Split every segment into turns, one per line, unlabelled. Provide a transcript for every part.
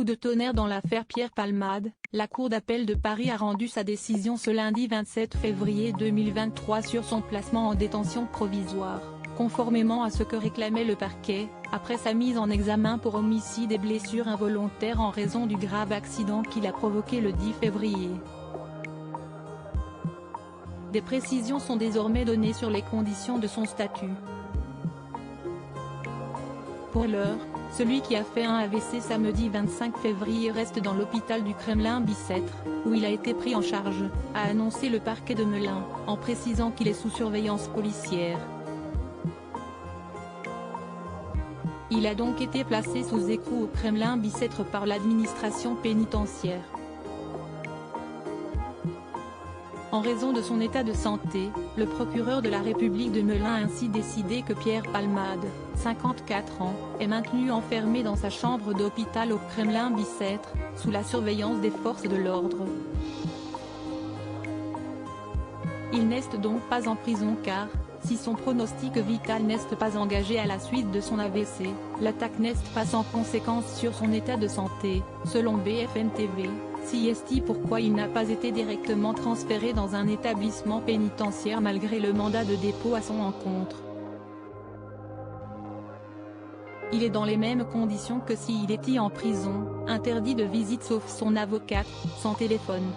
Coup de tonnerre dans l'affaire Pierre Palmade, la Cour d'appel de Paris a rendu sa décision ce lundi 27 février 2023 sur son placement en détention provisoire, conformément à ce que réclamait le parquet, après sa mise en examen pour homicide et blessures involontaires en raison du grave accident qu'il a provoqué le 10 février. Des précisions sont désormais données sur les conditions de son statut. Pour l'heure, celui qui a fait un AVC samedi 25 février reste dans l'hôpital du Kremlin-Bicêtre, où il a été pris en charge, a annoncé le parquet de Melun, en précisant qu'il est sous surveillance policière. Il a donc été placé sous écoute au Kremlin-Bicêtre par l'administration pénitentiaire. En raison de son état de santé, le procureur de la République de Melun a ainsi décidé que Pierre Palmade, 54 ans, est maintenu enfermé dans sa chambre d'hôpital au Kremlin-Bicêtre, sous la surveillance des forces de l'ordre. Il n'est donc pas en prison car, si son pronostic vital n'est pas engagé à la suite de son AVC, l'attaque n'est pas sans conséquence sur son état de santé, selon BFM TV. CST pourquoi il n'a pas été directement transféré dans un établissement pénitentiaire malgré le mandat de dépôt à son encontre. Il est dans les mêmes conditions que s'il était en prison, interdit de visite sauf son avocate, sans téléphone.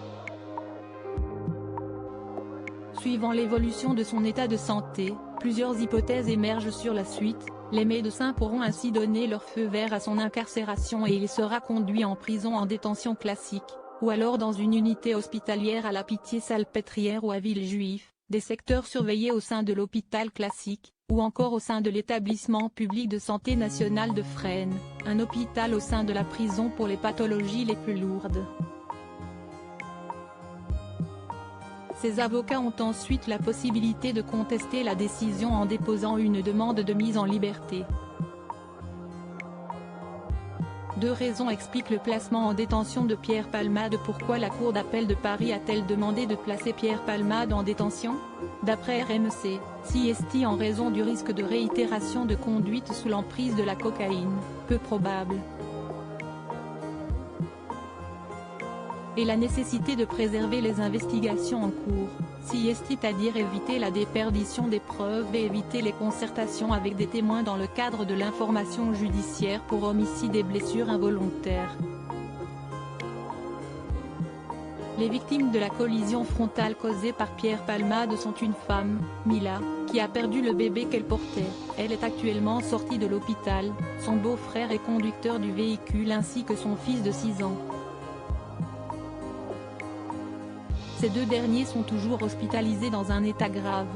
Suivant l'évolution de son état de santé, plusieurs hypothèses émergent sur la suite. Les médecins pourront ainsi donner leur feu vert à son incarcération et il sera conduit en prison en détention classique, ou alors dans une unité hospitalière à la Pitié-Salpêtrière ou à Villejuif, des secteurs surveillés au sein de l'hôpital classique, ou encore au sein de l'établissement public de santé nationale de Fresnes, un hôpital au sein de la prison pour les pathologies les plus lourdes. Ses avocats ont ensuite la possibilité de contester la décision en déposant une demande de mise en liberté. Deux raisons expliquent le placement en détention de Pierre Palmade. Pourquoi la Cour d'appel de Paris a-t-elle demandé de placer Pierre Palmade en détention? D'après RMC, CST en raison du risque de réitération de conduite sous l'emprise de la cocaïne, peu probable. Et la nécessité de préserver les investigations en cours, c'est-à-dire éviter la déperdition des preuves et éviter les concertations avec des témoins dans le cadre de l'information judiciaire pour homicide et blessures involontaires. Les victimes de la collision frontale causée par Pierre Palmade sont une femme, Mila, qui a perdu le bébé qu'elle portait. Elle est actuellement sortie de l'hôpital, son beau-frère est conducteur du véhicule ainsi que son fils de 6 ans. Ces deux derniers sont toujours hospitalisés dans un état grave.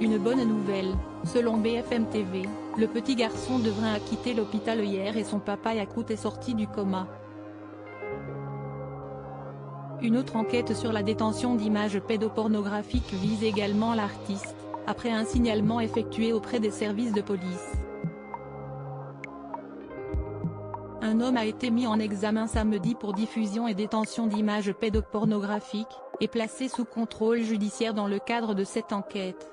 Une bonne nouvelle, selon BFM TV, le petit garçon devrait a quitté l'hôpital hier et son papa Yacout est sorti du coma. Une autre enquête sur la détention d'images pédopornographiques vise également l'artiste, après un signalement effectué auprès des services de police. Un homme a été mis en examen samedi pour diffusion et détention d'images pédopornographiques, et placé sous contrôle judiciaire dans le cadre de cette enquête.